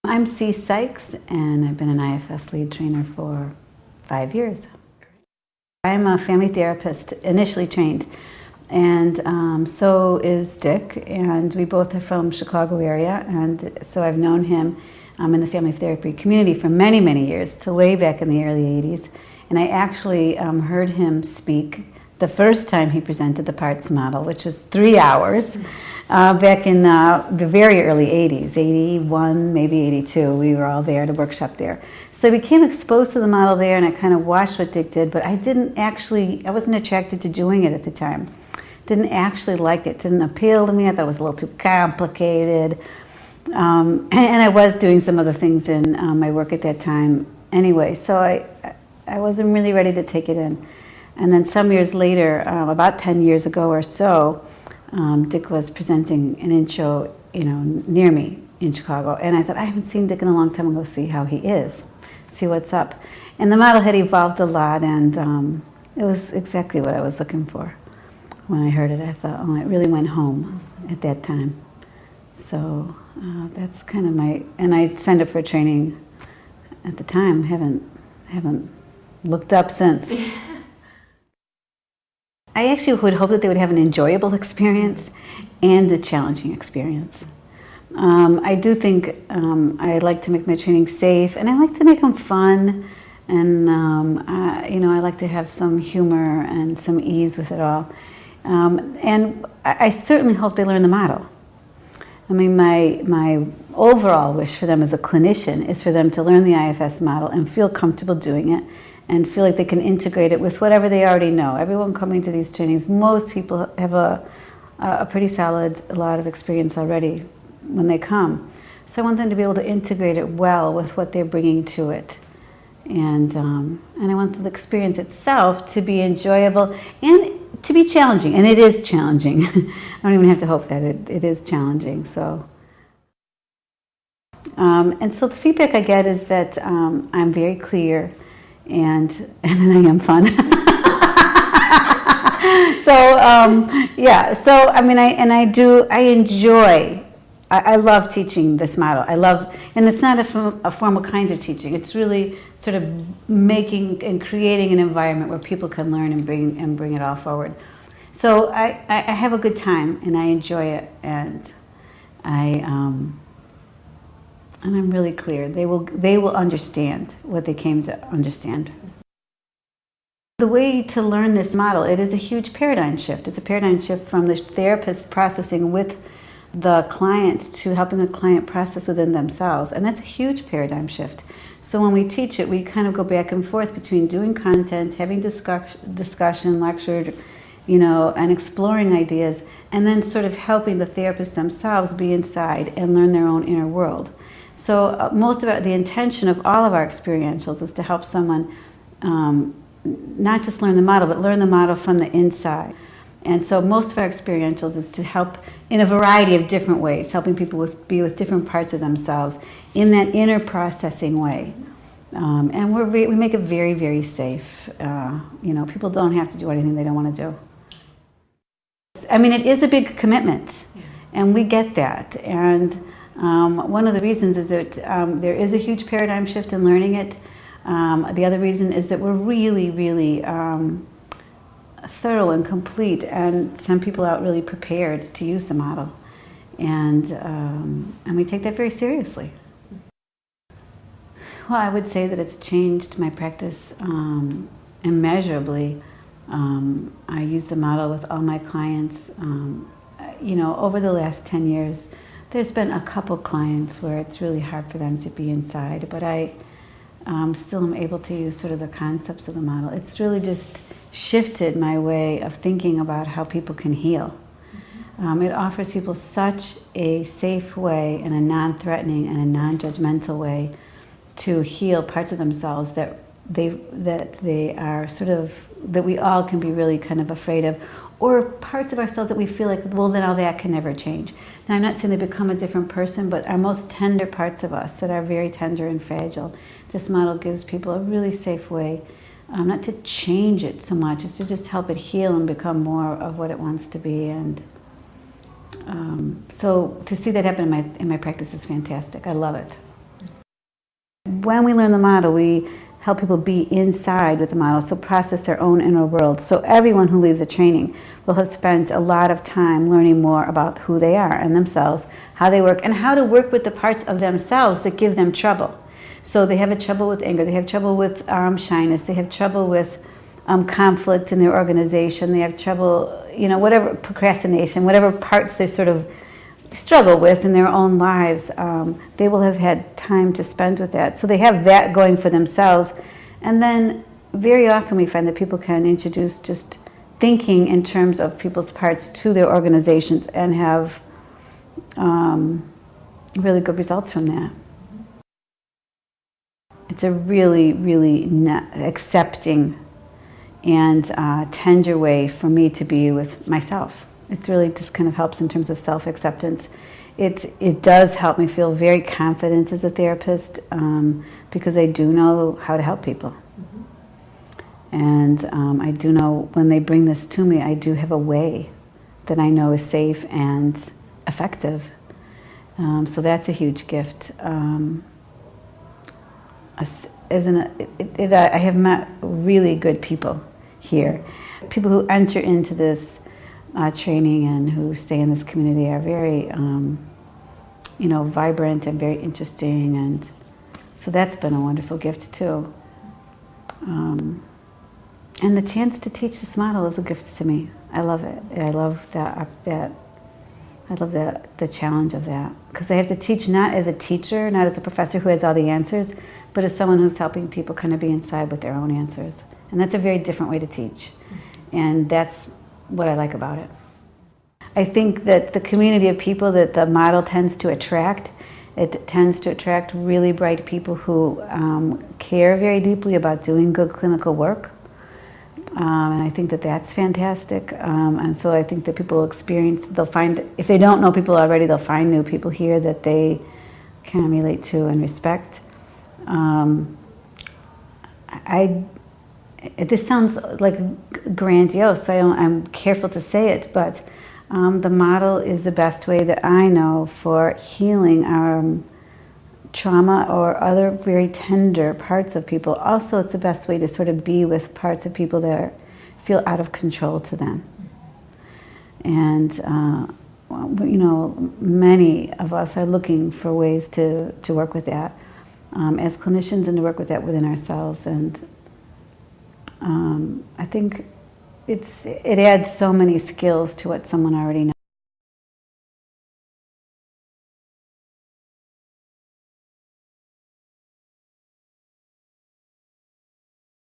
I'm CeceSykes, and I've been an IFS lead trainer for 5 years. I'm a family therapist, initially trained, and so is Dick, and we both are from Chicago area, and so I've known him in the family therapy community for many, many years, till way back in the early 80s. And I actually heard him speak the first time he presented the PARTS model, which was 3 hours, back in the very early 80s, 81, maybe 82. We were all there at a workshop there. So I became exposed to the model there, and I kind of watched what Dick did, but I wasn't attracted to doing it at the time. Didn't actually like it, didn't appeal to me. I thought it was a little too complicated. And I was doing some other things in my work at that time anyway, so I wasn't really ready to take it in. And then some years later, about 10 years ago or so, Dick was presenting an intro, near me in Chicago, and I thought, I haven't seen Dick in a long time. I'm going to see how he is, see what's up. And the model had evolved a lot, and it was exactly what I was looking for. When I heard it, I thought, oh, it really went home at that time. So that's kind of and I signed up for training at the time. Haven't looked up since. I actually would hope that they would have an enjoyable experience and a challenging experience. I do think I like to make my training safe, and I like to make them fun, and I like to have some humor and some ease with it all. And I certainly hope they learn the model. I mean, my overall wish for them as a clinician is for them to learn the IFS model and feel comfortable doing it, and feel like they can integrate it with whatever they already know. Everyone coming to these trainings, most people have a pretty solid lot of experience already when they come. So I want them to be able to integrate it well with what they're bringing to it. And I want the experience itself to be enjoyable and to be challenging, and it is challenging. I don't even have to hope that it is challenging. So, and so the feedback I get is that I'm very clear, and then I am fun. So yeah. So I mean, I enjoy. I love teaching this model. And it's not a formal kind of teaching. It's really sort of making and creating an environment where people can learn and bring it all forward. So I have a good time, and I enjoy it, and I'm really clear. They will understand what they came to understand. The way to learn this model, it is a huge paradigm shift. It's a paradigm shift from the therapist processing with the client to helping the client process within themselves, and that's a huge paradigm shift. So when we teach it, we kind of go back and forth between doing content, having discussion, lecture, and exploring ideas, and then sort of helping the therapists themselves be inside and learn their own inner world. So most of the intention of all of our experientials is to help someone not just learn the model, but learn the model from the inside. And so most of our experientials is to help in a variety of different ways, helping people be with different parts of themselves in that inner processing way. And we make it very, very safe. People don't have to do anything they don't want to do. I mean, it is a big commitment, and we get that. And one of the reasons is that there is a huge paradigm shift in learning it. The other reason is that we're really, really thorough and complete, and some people out really prepared to use the model, and we take that very seriously. Well, I would say that it's changed my practice immeasurably. I use the model with all my clients. Over the last 10 years, there's been a couple clients where it's really hard for them to be inside, but I still am able to use sort of the concepts of the model. It's really just shifted my way of thinking about how people can heal. It offers people such a safe way and a non-threatening and a non-judgmental way to heal parts of themselves that they are sort of, that we all can be really kind of afraid of, or parts of ourselves that we feel like, well, then all that can never change. Now, I'm not saying they become a different person, but our most tender parts of us that are very tender and fragile, this model gives people a really safe way, not to change it so much, as to just help it heal and become more of what it wants to be. And so to see that happen in my practice is fantastic. I love it. when we learn the model, we help people be inside with the model, so process their own inner world. So everyone who leaves a training will have spent a lot of time learning more about who they are and themselves, how they work, and how to work with the parts of themselves that give them trouble. So they have a trouble with anger, they have trouble with shyness, they have trouble with conflict in their organization, they have trouble, whatever, procrastination, whatever parts they sort of struggle with in their own lives, they will have had time to spend with that. So they have that going for themselves. And then very often we find that people can introduce just thinking in terms of people's parts to their organizations and have really good results from that. It's a really, really accepting and tender way for me to be with myself. It really just kind of helps in terms of self-acceptance. It does help me feel very confident as a therapist because I do know how to help people. And I do know when they bring this to me, I do have a way that I know is safe and effective. So that's a huge gift. I have met really good people here. People who enter into this training and who stay in this community are very, vibrant and very interesting, and so that's been a wonderful gift too. And the chance to teach this model is a gift to me. I love it. I love that. I love the challenge of that, because I have to teach not as a teacher, not as a professor who has all the answers, but as someone who's helping people kind of be inside with their own answers. And that's a very different way to teach. And that's what I like about it. I think that the community of people that the model tends to attract, it tends to attract really bright people who care very deeply about doing good clinical work. And I think that that's fantastic. And so I think that people will experience, they'll find, if they don't know people already, they'll find new people here that they can relate to and respect. This sounds like grandiose, so I'm careful to say it, but the model is the best way that I know for healing our trauma or other very tender parts of people. Also, it's the best way to sort of be with parts of people that feel out of control to them. And many of us are looking for ways to work with that as clinicians, and to work with that within ourselves. And I think it adds so many skills to what someone already knows.